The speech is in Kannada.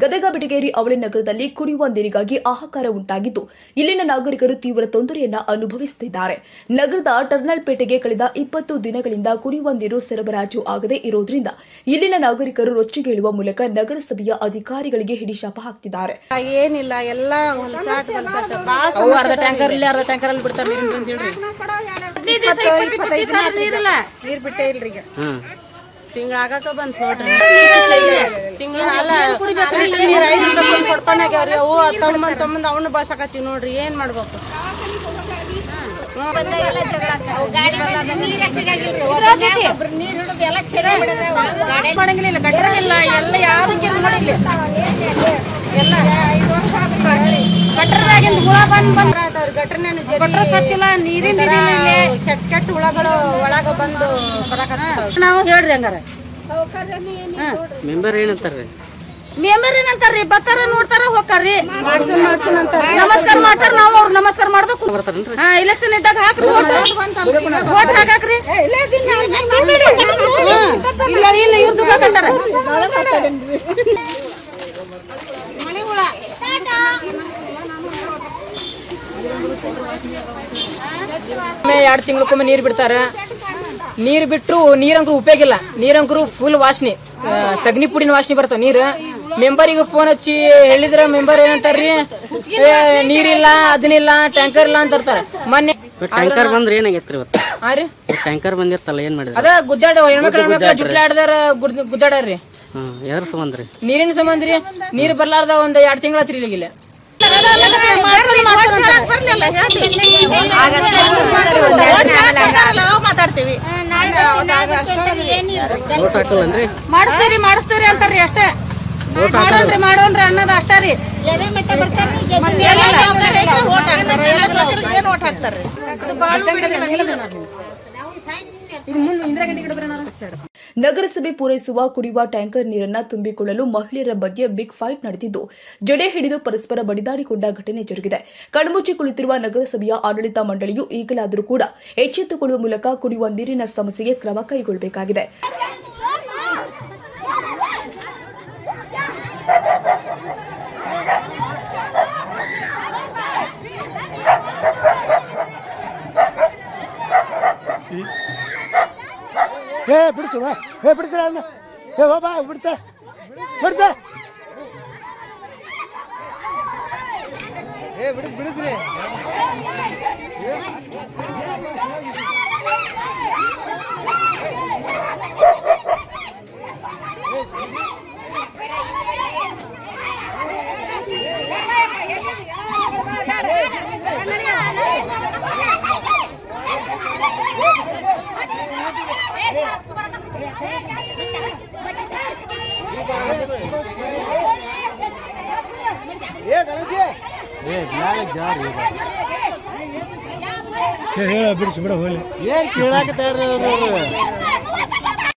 ಗದಗ ಬಿಟಗೇರಿ ಅವಳಿ ನಗರದಲ್ಲಿ ಕುಡಿಯುವ ನೀರಿಗಾಗಿ ಹಾಹಾಕಾರ ಉಂಟಾಗಿದ್ದು ಇಲ್ಲಿನ ನಾಗರಿಕರು ತೀವ್ರ ತೊಂದರೆಯನ್ನ ಅನುಭವಿಸುತ್ತಿದ್ದಾರೆ. ನಗರದ ಟರ್ನಲ್ಪೇಟೆಗೆ ಕಳೆದ 20 ದಿನಗಳಿಂದ ಕುಡಿಯುವ ನೀರು ಸರಬರಾಜು ಆಗದೆ ಇರುವುದರಿಂದ ಇಲ್ಲಿನ ನಾಗರಿಕರು ರೊಚ್ಚಿಗೇಳುವ ಮೂಲಕ ನಗರಸಭೆಯ ಅಧಿಕಾರಿಗಳಿಗೆ ಹಿಡಿಶಾಪ ಹಾಕ್ತಿದ್ದಾರೆ. ಏನಿಲ್ಲ ಎಲ್ಲ ನೀರ್ ಬಿಟ್ಟೇ ಇಲ್ರಿ ತಿಂಗಳಾಗಕ ಬಂತ ನೋಡ್ರಿ ಕೊಡ್ಕೊಂಡಾಗ್ಯಾವ್ರಿ ಅವು ತಮ್ಮಂದ್ ಅವನು ಬಳಸಕತ್ತೀವಿ ನೋಡ್ರಿ ಏನ್ ಮಾಡ್ಬೇಕು. ಮಾಡಂಗಿಲ್ಲ ಗಟ್ಟರಿಲ್ಲ ಎಲ್ಲ ಯಾವ್ದಕ್ಕಿಲ್ಲ ನೋಡಿಲ್ಲ ಎಲ್ಲ ಗಟ್ಟರದಾಗಿಂದ ಹುಳ ಬಂದ್ ಗಟ್ಟರ ಸ್ವಚ್ಛಿಲ್ಲ ನೀರಿಂದ ಕೆಟ್ಟ ಹುಳಗಳು ಒಳಗ ಬಂದು ಬರಕತ್ತ ನಾವು ಹೇಳ್ರಿ ಹಂಗಾರ ಮೆಂಬರ್ ಏನಂತಾರ್ರಿ ಏನಂತಾರ್ರಿ ಬರ್ತಾರ ನೋಡ್ತಾರ ಹೋಗ್ತಾರ್ರಿ ನಮಸ್ಕಾರ ಮಾಡ್ತಾರ ನಾವು ಅವ್ರ ನಮಸ್ಕಾರ ಮಾಡೋದಕ್ಕೂ ಇಲೆಕ್ಷನ್ ಇದ್ದಾಗ ಹಾಕ್ರಿ ಓಟ್ ಹಾಕಾಕ್ರಿ ಇಲ್ಲ ಇಲ್ಲ ಇವ್ರದ್ದು ಹಾಕಂತಾರ ಮಳೆ ಹುಳ 2 ತಿಂಗಳಕ್ಕೊಮ್ಮೆ ನೀರು ಬಿಡ್ತಾರೆ. ನೀರು ಬಿಟ್ಟರು ನೀರಂಕರು ಉಪಯೋಗ ಇಲ್ಲ. ನೀರಂಕರು ಫುಲ್ ವಾಸನೆ, ತಗ್ನಿ ಪುಡಿನ ವಾಸನೆ ಬರ್ತಾವ. ನೀರು ಮೆಂಬರಿಗೆ ಫೋನ್ ಹಚ್ಚಿ ಹೇಳಿದ್ರ ಮೆಂಬರ್ ಏನಂತಾರ್ರಿ, ನೀರಿಲ್ಲ ಅದನ್ನಿಲ್ಲ ಟ್ಯಾಂಕರ್ ಇಲ್ಲ ಅಂತ ಇರ್ತಾರ. ಮೊನ್ನೆ ಟ್ಯಾಂಕರ್ ಬಂದ್ರೆ ಏನಾಗೈತ್ರಿ ಇವತ್ತು? ಟ್ಯಾಂಕರ್ ಬಂದಿತ್ತಲ್ಲ ಏನ್ ಮಾಡಿದ್ರಿ? ಅದ ಗುದ್ದಾಡ ಹೆಣ್ಮಕ್ಳು ಜುಟ್ಲಾಡ್ದಾರ ಗುದ್ದಾಡ್ರಿ. ಎದ್ರ ಸಂಬಂಧ್ರಿ? ನೀರಿನ ಸಂಬಂಧ ರೀ. ನೀರು ಬರ್ಲಾರ್ದ ಒಂದ್ 2 ತಿಂಗಳ ಆತ್ರಿ ಇಲ್ಲಿಗಿಲ್ಲ. ಮಾತಾಡ್ತೀವಿ ಮಾಡಿಸ್ತೀರಿ ಅಂತಾರ್ರಿ ಅಷ್ಟೇ. ಮಾಡೋಣ್ರಿ ಅನ್ನೋದು ಅಷ್ಟೇ ರೀ. ಓಟ್ ಹಾಕ್ತಾರ್ರಿ. ನಗರಸಭೆ ಪೂರೈಸುವ ಕುಡಿಯುವ ಟ್ಯಾಂಕರ್ ನೀರನ್ನು ತುಂಬಿಕೊಳ್ಳಲು ಮಹಿಳೆಯರ ಮಧ್ಯೆ ಬಿಗ್ ಫೈಟ್ ನಡೆದಿದ್ದು ಜಡೆ ಹಿಡಿದು ಪರಸ್ಪರ ಬಡಿದಾಡಿಕೊಂಡ ಘಟನೆ ಜರುಗಿದೆ. ಕಣ್ಮುಚ್ಚಿ ಕುಳಿತಿರುವ ನಗರಸಭೆಯ ಆಡಳಿತ ಮಂಡಳಿಯು ಈಗಲಾದರೂ ಕೂಡ ಎಚ್ಚೆತ್ತುಕೊಳ್ಳುವ ಮೂಲಕ ಕುಡಿಯುವ ನೀರಿನ ಸಮಸ್ಯೆಗೆ ಕ್ರಮ ಕೈಗೊಳ್ಳಬೇಕಾಗಿದೆ. ಬಿಡಿಸುವ ಬಿಡಿಸ್ರ ಬಾ ಬಿಡ್ಸ ಬಿಡಿಸ್ರಿ ಬಿಡಿಸಿ ಬಿಡ ಹೋಗ್ಲಿ. ಏನ್ ಕೇಳಾಕ ತಯಾರ